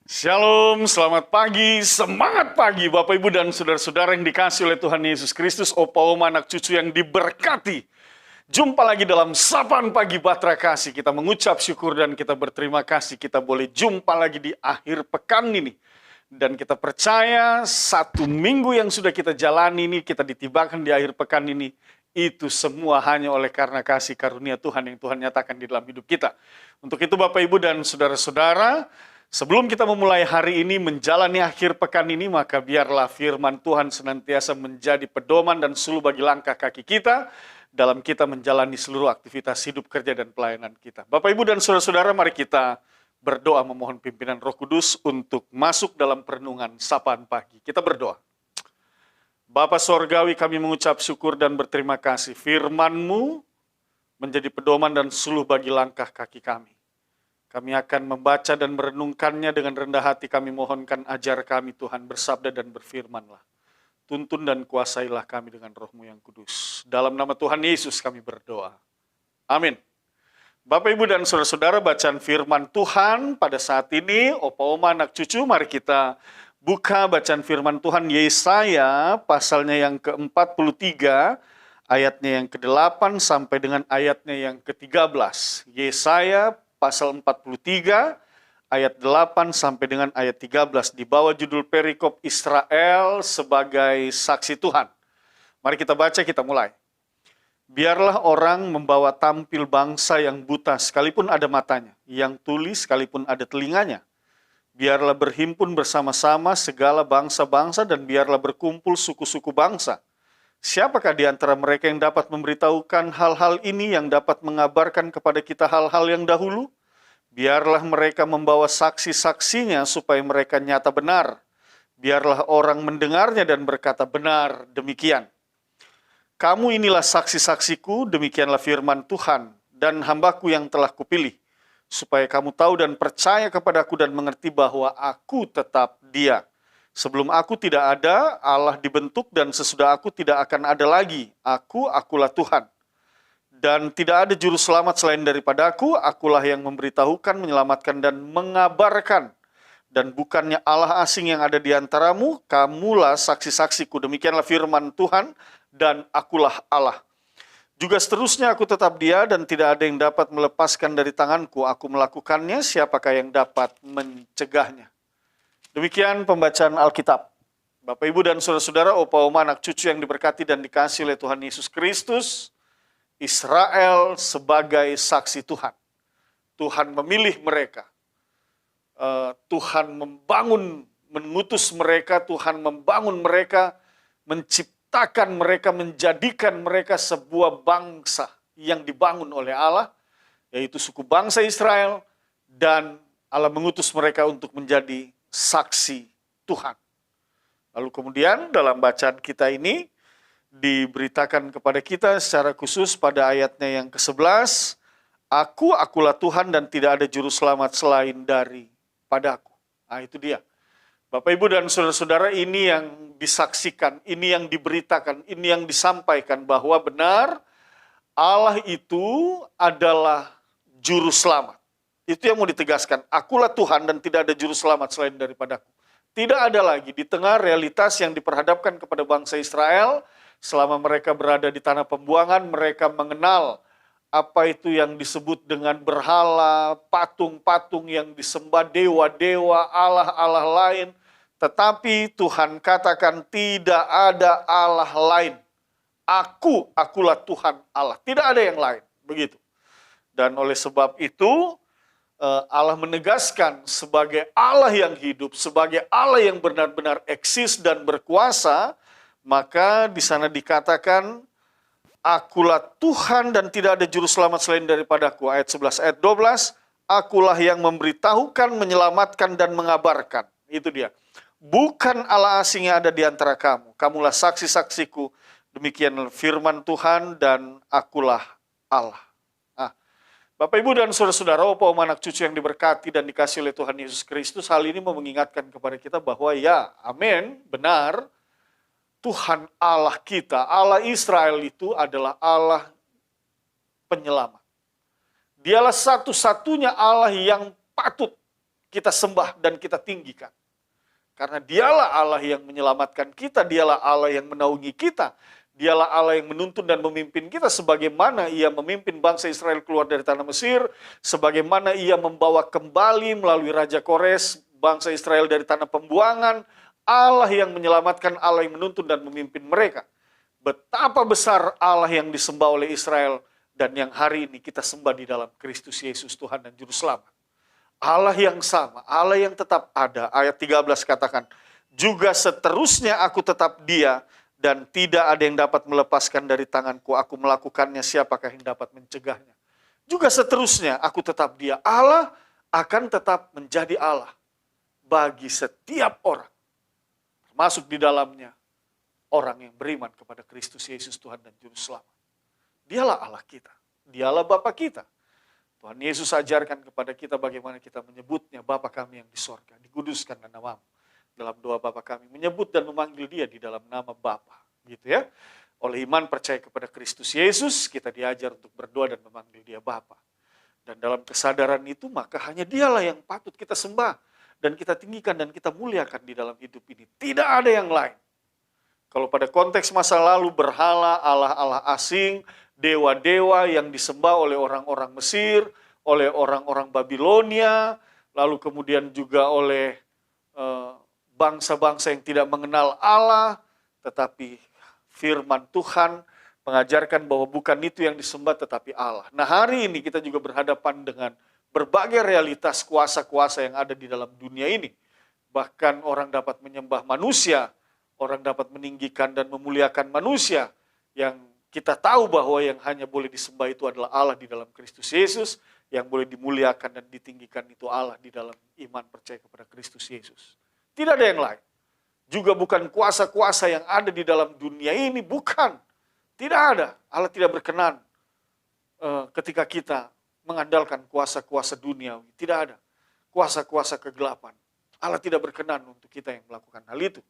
Shalom, selamat pagi, semangat pagi Bapak Ibu dan saudara-saudara yang dikasih oleh Tuhan Yesus Kristus, opa oma anak cucu yang diberkati. Jumpa lagi dalam Sapaan Pagi Batra Kasih. Kita mengucap syukur dan kita berterima kasih kita boleh jumpa lagi di akhir pekan ini. Dan kita percaya satu minggu yang sudah kita jalani ini, kita ditibakan di akhir pekan ini, itu semua hanya oleh karena kasih karunia Tuhan yang Tuhan nyatakan di dalam hidup kita. Untuk itu Bapak Ibu dan saudara-saudara, sebelum kita memulai hari ini menjalani akhir pekan ini, maka biarlah firman Tuhan senantiasa menjadi pedoman dan suluh bagi langkah kaki kita dalam kita menjalani seluruh aktivitas hidup, kerja, dan pelayanan kita. Bapak, Ibu, dan saudara-saudara, mari kita berdoa memohon pimpinan Roh Kudus untuk masuk dalam perenungan Sapaan Pagi. Kita berdoa. Bapa Sorgawi, kami mengucap syukur dan berterima kasih. Firman-Mu menjadi pedoman dan suluh bagi langkah kaki kami. Kami akan membaca dan merenungkannya dengan rendah hati. Kami mohonkan ajar kami Tuhan, bersabda dan berfirmanlah. Tuntun dan kuasailah kami dengan Roh-Mu yang kudus. Dalam nama Tuhan Yesus kami berdoa. Amin. Bapak, Ibu, dan saudara-saudara, bacaan firman Tuhan pada saat ini, opa oma anak cucu, mari kita buka bacaan firman Tuhan Yesaya pasalnya yang ke-43, ayatnya yang ke-8 sampai dengan ayatnya yang ke-13. Yesaya pasal 43, ayat 8 sampai dengan ayat 13, di bawah judul perikop Israel sebagai saksi Tuhan. Mari kita baca, kita mulai. Biarlah orang membawa tampil bangsa yang buta sekalipun ada matanya, yang tuli sekalipun ada telinganya. Biarlah berhimpun bersama-sama segala bangsa-bangsa dan biarlah berkumpul suku-suku bangsa. Siapakah di antara mereka yang dapat memberitahukan hal-hal ini, yang dapat mengabarkan kepada kita hal-hal yang dahulu? Biarlah mereka membawa saksi-saksinya supaya mereka nyata benar. Biarlah orang mendengarnya dan berkata benar demikian. Kamu inilah saksi-saksiku, demikianlah firman Tuhan, dan hambaku yang telah kupilih, supaya kamu tahu dan percaya kepadaku dan mengerti bahwa aku tetap Dia. Sebelum aku tidak ada, Allah dibentuk, dan sesudah aku tidak akan ada lagi. Akulah Tuhan. Dan tidak ada juru selamat selain daripadaku, akulah yang memberitahukan, menyelamatkan, dan mengabarkan. Dan bukannya Allah asing yang ada di antaramu, kamulah saksi-saksiku. Demikianlah firman Tuhan, dan akulah Allah. Juga seterusnya aku tetap Dia, dan tidak ada yang dapat melepaskan dari tanganku. Aku melakukannya, siapakah yang dapat mencegahnya? Demikian pembacaan Alkitab. Bapak, Ibu, dan saudara-saudara, opa oma anak cucu yang diberkati dan dikasihi oleh Tuhan Yesus Kristus, Israel sebagai saksi Tuhan. Tuhan memilih mereka. Tuhan mengutus mereka, Tuhan membangun mereka, menciptakan mereka, menjadikan mereka sebuah bangsa yang dibangun oleh Allah, yaitu suku bangsa Israel, dan Allah mengutus mereka untuk menjadi saksi Tuhan. Lalu kemudian dalam bacaan kita ini diberitakan kepada kita secara khusus pada ayatnya yang ke-11, akulah Tuhan dan tidak ada juru selamat selain daripadaku. Nah, itu dia. Bapak, Ibu, dan saudara-saudara, ini yang disaksikan, ini yang diberitakan, ini yang disampaikan bahwa benar Allah itu adalah juru selamat. Itu yang mau ditegaskan. Akulah Tuhan dan tidak ada juru selamat selain daripadaku. Tidak ada lagi di tengah realitas yang diperhadapkan kepada bangsa Israel. Selama mereka berada di tanah pembuangan, mereka mengenal apa itu yang disebut dengan berhala, patung-patung yang disembah, dewa-dewa, Allah-Allah lain. Tetapi Tuhan katakan tidak ada Allah lain. Akulah Tuhan Allah. Tidak ada yang lain. Begitu. Dan oleh sebab itu, Allah menegaskan sebagai Allah yang hidup, sebagai Allah yang benar-benar eksis dan berkuasa. Maka di sana dikatakan, akulah Tuhan dan tidak ada juru selamat selain daripadaku. Ayat 11, ayat 12, akulah yang memberitahukan, menyelamatkan, dan mengabarkan. Itu dia. Bukan Allah asing yang ada di antara kamu. Kamulah saksi-saksiku. Demikian firman Tuhan, dan akulah Allah. Nah, Bapak, Ibu, dan saudara-saudara, opa oma anak cucu yang diberkati dan dikasihi oleh Tuhan Yesus Kristus, hal ini mau mengingatkan kepada kita bahwa ya, amin, benar, Tuhan Allah kita, Allah Israel itu adalah Allah penyelamat. Dialah satu-satunya Allah yang patut kita sembah dan kita tinggikan. Karena dialah Allah yang menyelamatkan kita, dialah Allah yang menaungi kita, dialah Allah yang menuntun dan memimpin kita sebagaimana ia memimpin bangsa Israel keluar dari tanah Mesir, sebagaimana ia membawa kembali melalui Raja Kores bangsa Israel dari tanah pembuangan. Allah yang menyelamatkan, Allah yang menuntun dan memimpin mereka. Betapa besar Allah yang disembah oleh Israel dan yang hari ini kita sembah di dalam Kristus Yesus Tuhan dan Juru Selamat. Allah yang sama, Allah yang tetap ada. Ayat 13 katakan, juga seterusnya aku tetap Dia dan tidak ada yang dapat melepaskan dari tanganku. Aku melakukannya, siapakah yang dapat mencegahnya? Juga seterusnya aku tetap Dia. Allah akan tetap menjadi Allah bagi setiap orang, termasuk di dalamnya orang yang beriman kepada Kristus Yesus Tuhan dan Juru Selamat. Dialah Allah kita, dialah Bapa kita. Tuhan Yesus ajarkan kepada kita bagaimana kita menyebutnya, Bapa kami yang di sorga, dikuduskanlah namamu. Dalam doa Bapa kami, menyebut dan memanggil Dia di dalam nama Bapa, gitu ya. Oleh iman percaya kepada Kristus Yesus, kita diajar untuk berdoa dan memanggil Dia Bapa. Dan dalam kesadaran itu, maka hanya Dialah yang patut kita sembah dan kita tinggikan dan kita muliakan di dalam hidup ini. Tidak ada yang lain. Kalau pada konteks masa lalu berhala, Allah-Allah asing, dewa-dewa yang disembah oleh orang-orang Mesir, oleh orang-orang Babilonia, lalu kemudian juga oleh bangsa-bangsa yang tidak mengenal Allah, tetapi firman Tuhan mengajarkan bahwa bukan itu yang disembah tetapi Allah. Nah, hari ini kita juga berhadapan dengan berbagai realitas kuasa-kuasa yang ada di dalam dunia ini. Bahkan orang dapat menyembah manusia, orang dapat meninggikan dan memuliakan manusia, yang kita tahu bahwa yang hanya boleh disembah itu adalah Allah di dalam Kristus Yesus, yang boleh dimuliakan dan ditinggikan itu Allah di dalam iman percaya kepada Kristus Yesus. Tidak ada yang lain. Juga bukan kuasa-kuasa yang ada di dalam dunia ini, bukan. Tidak ada. Allah tidak berkenan ketika kita mengandalkan kuasa-kuasa duniawi. Tidak ada. Kuasa-kuasa kegelapan. Allah tidak berkenan untuk kita yang melakukan hal itu.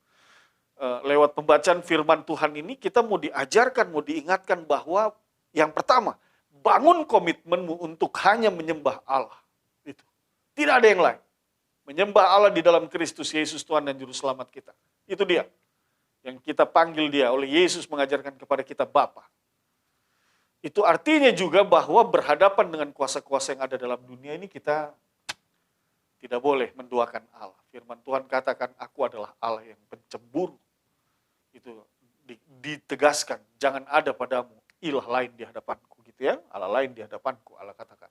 Lewat pembacaan firman Tuhan ini kita mau diajarkan, mau diingatkan bahwa yang pertama, bangun komitmenmu untuk hanya menyembah Allah. Itu. Tidak ada yang lain. Menyembah Allah di dalam Kristus Yesus Tuhan dan Juru Selamat kita. Itu Dia. Yang kita panggil Dia, oleh Yesus mengajarkan kepada kita Bapa. Itu artinya juga bahwa berhadapan dengan kuasa-kuasa yang ada dalam dunia ini kita tidak boleh menduakan Allah. Firman Tuhan katakan, aku adalah Allah yang pencemburu. Itu ditegaskan, jangan ada padamu ilah lain di hadapanku, gitu ya. Allah lain di hadapanku, Allah katakan.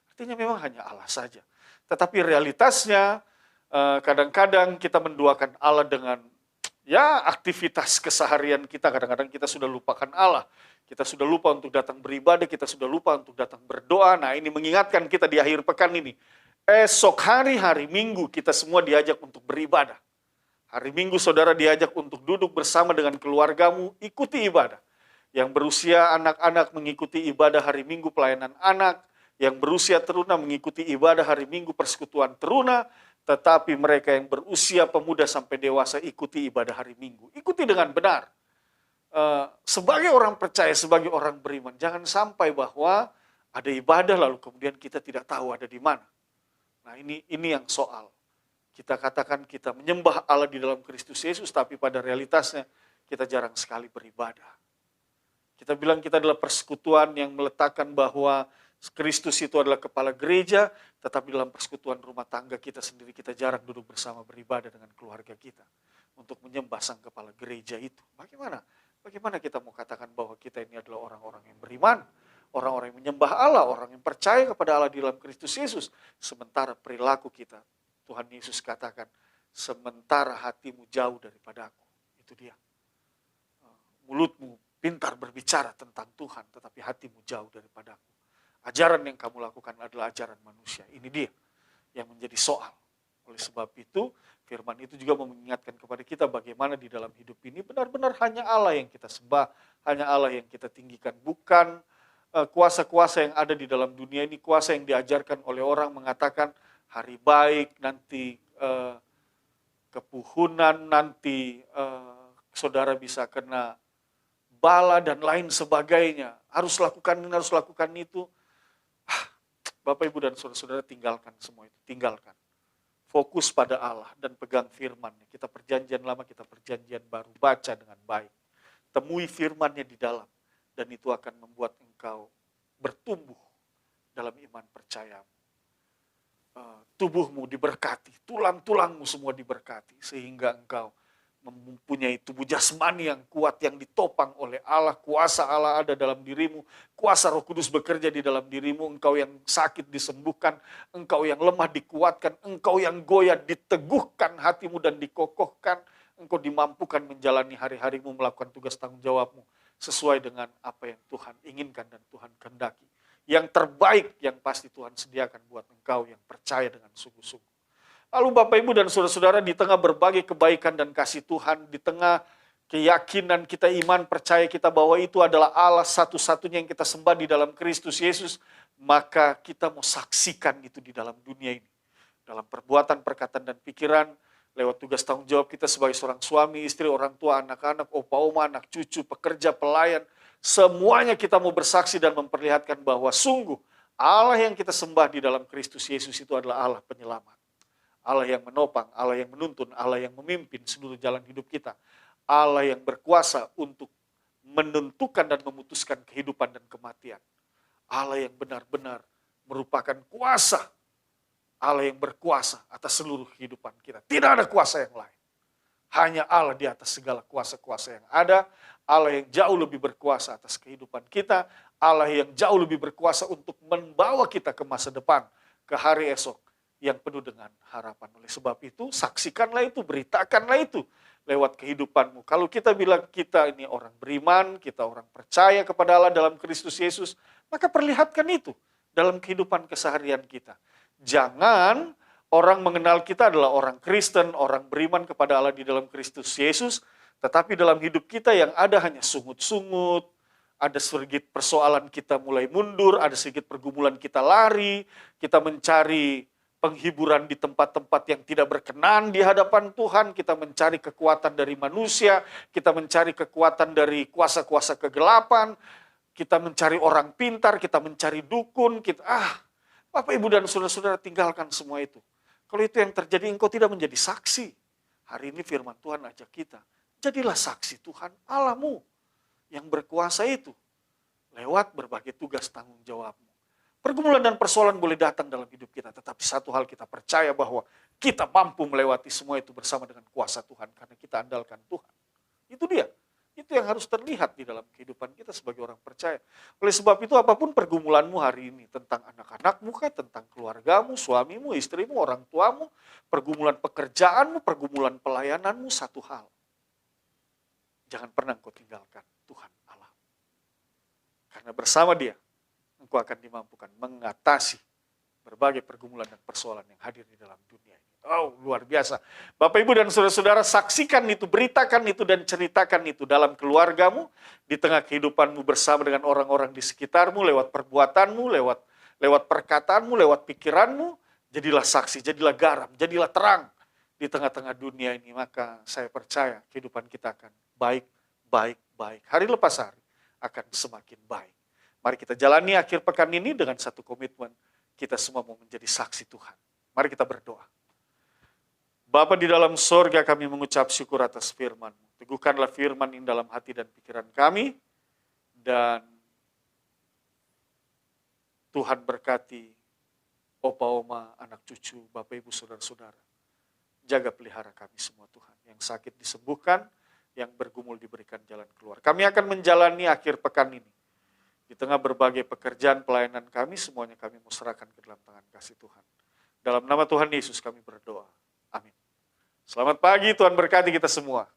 Artinya memang hanya Allah saja. Tetapi realitasnya kadang-kadang kita menduakan Allah dengan ya aktivitas keseharian kita. Kadang-kadang kita sudah lupakan Allah. Kita sudah lupa untuk datang beribadah, kita sudah lupa untuk datang berdoa. Nah, ini mengingatkan kita di akhir pekan ini. Esok hari Minggu kita semua diajak untuk beribadah. Hari Minggu saudara diajak untuk duduk bersama dengan keluargamu, ikuti ibadah. Yang berusia anak-anak mengikuti ibadah hari Minggu pelayanan anak. Yang berusia teruna mengikuti ibadah hari Minggu persekutuan teruna. Tetapi mereka yang berusia pemuda sampai dewasa ikuti ibadah hari Minggu. Ikuti dengan benar. Sebagai orang percaya, sebagai orang beriman, jangan sampai bahwa ada ibadah lalu kemudian kita tidak tahu ada di mana. Nah, ini yang soal. Kita katakan kita menyembah Allah di dalam Kristus Yesus, tapi pada realitasnya kita jarang sekali beribadah. Kita bilang kita adalah persekutuan yang meletakkan bahwa Kristus itu adalah kepala gereja, tetapi dalam persekutuan rumah tangga kita sendiri kita jarang duduk bersama beribadah dengan keluarga kita untuk menyembah sang kepala gereja itu. Bagaimana kita mau katakan bahwa kita ini adalah orang-orang yang beriman, orang-orang yang menyembah Allah, orang yang percaya kepada Allah di dalam Kristus Yesus, sementara perilaku kita, Tuhan Yesus katakan, sementara hatimu jauh daripada aku. Itu Dia. Mulutmu pintar berbicara tentang Tuhan, tetapi hatimu jauh daripada aku. Ajaran yang kamu lakukan adalah ajaran manusia. Ini Dia yang menjadi soal. Oleh sebab itu, firman itu juga mengingatkan kepada kita bagaimana di dalam hidup ini benar-benar hanya Allah yang kita sembah, hanya Allah yang kita tinggikan. Bukan kuasa-kuasa yang ada di dalam dunia ini, kuasa yang diajarkan oleh orang mengatakan hari baik, nanti kepuhunan, nanti saudara bisa kena bala dan lain sebagainya. Harus lakukan ini, harus lakukan itu. Bapak, Ibu, dan saudara-saudara tinggalkan semua itu. Tinggalkan. fokus pada Allah dan pegang firman-Nya. Kita perjanjian lama, kita perjanjian baru, baca dengan baik. Temui firman-Nya di dalam, dan itu akan membuat engkau bertumbuh dalam iman percayamu. Tubuhmu diberkati, tulang-tulangmu semua diberkati, sehingga engkau mempunyai tubuh jasmani yang kuat, yang ditopang oleh Allah. Kuasa Allah ada dalam dirimu, kuasa Roh Kudus bekerja di dalam dirimu. Engkau yang sakit disembuhkan, engkau yang lemah dikuatkan, engkau yang goyah diteguhkan hatimu dan dikokohkan. Engkau dimampukan menjalani hari-harimu, melakukan tugas tanggung jawabmu sesuai dengan apa yang Tuhan inginkan dan Tuhan kehendaki. Yang terbaik yang pasti Tuhan sediakan buat engkau yang percaya dengan sungguh-sungguh. Lalu Bapak Ibu dan Saudara-saudara, di tengah berbagai kebaikan dan kasih Tuhan, di tengah keyakinan kita, iman percaya kita bahwa itu adalah Allah satu-satunya yang kita sembah di dalam Kristus Yesus, maka kita mau saksikan itu di dalam dunia ini. Dalam perbuatan, perkataan, dan pikiran, lewat tugas tanggung jawab kita sebagai seorang suami, istri, orang tua, anak-anak, opa, oma, anak cucu, pekerja, pelayan, semuanya kita mau bersaksi dan memperlihatkan bahwa sungguh Allah yang kita sembah di dalam Kristus Yesus itu adalah Allah penyelamat. Allah yang menopang, Allah yang menuntun, Allah yang memimpin seluruh jalan hidup kita. Allah yang berkuasa untuk menentukan dan memutuskan kehidupan dan kematian. Allah yang benar-benar merupakan kuasa. Allah yang berkuasa atas seluruh kehidupan kita. Tidak ada kuasa yang lain. Hanya Allah di atas segala kuasa-kuasa yang ada. Allah yang jauh lebih berkuasa atas kehidupan kita. Allah yang jauh lebih berkuasa untuk membawa kita ke masa depan, ke hari esok yang penuh dengan harapan. Oleh sebab itu, saksikanlah itu, beritakanlah itu lewat kehidupanmu. Kalau kita bilang kita ini orang beriman, kita orang percaya kepada Allah dalam Kristus Yesus, maka perlihatkan itu dalam kehidupan keseharian kita. Jangan orang mengenal kita adalah orang Kristen, orang beriman kepada Allah di dalam Kristus Yesus, tetapi dalam hidup kita yang ada hanya sungut-sungut, ada sedikit persoalan kita mulai mundur, ada sedikit pergumulan kita lari, kita mencari penghiburan di tempat-tempat yang tidak berkenan di hadapan Tuhan, kita mencari kekuatan dari manusia, kita mencari kekuatan dari kuasa-kuasa kegelapan, kita mencari orang pintar, kita mencari dukun, Bapak, Ibu, dan Saudara-saudara, tinggalkan semua itu. Kalau itu yang terjadi, engkau tidak menjadi saksi. Hari ini firman Tuhan ajak kita, jadilah saksi Tuhan Allahmu yang berkuasa itu, lewat berbagai tugas tanggung jawabmu. Pergumulan dan persoalan boleh datang dalam hidup kita, tetapi satu hal kita percaya bahwa kita mampu melewati semua itu bersama dengan kuasa Tuhan, karena kita andalkan Tuhan. Itu dia, itu yang harus terlihat di dalam kehidupan kita sebagai orang percaya. Oleh sebab itu, apapun pergumulanmu hari ini, tentang anak-anakmu, tentang keluargamu, suamimu, istrimu, orang tuamu, pergumulan pekerjaanmu, pergumulan pelayananmu, satu hal, jangan pernah engkau tinggalkan Tuhan Allah. Karena bersama Dia, engkau akan dimampukan mengatasi berbagai pergumulan dan persoalan yang hadir di dalam dunia ini. Oh, luar biasa. Bapak, Ibu, dan Saudara-saudara, saksikan itu, beritakan itu, dan ceritakan itu dalam keluargamu, di tengah kehidupanmu bersama dengan orang-orang di sekitarmu, lewat perbuatanmu, lewat perkataanmu, lewat pikiranmu. Jadilah saksi, jadilah garam, jadilah terang di tengah-tengah dunia ini. Maka saya percaya kehidupan kita akan baik, baik, baik. Hari lepas hari akan semakin baik. Mari kita jalani akhir pekan ini dengan satu komitmen. Kita semua mau menjadi saksi Tuhan. Mari kita berdoa. Bapa di dalam sorga, kami mengucap syukur atas firman-Mu. Teguhkanlah firman ini dalam hati dan pikiran kami. Dan Tuhan berkati opa, oma, anak cucu, Bapak, Ibu, saudara-saudara. Jaga pelihara kami semua Tuhan. Yang sakit disembuhkan, yang bergumul diberikan jalan keluar. Kami akan menjalani akhir pekan ini. Di tengah berbagai pekerjaan pelayanan kami, semuanya kami mau serahkan ke dalam tangan kasih Tuhan. Dalam nama Tuhan Yesus kami berdoa. Amin. Selamat pagi, Tuhan berkati kita semua.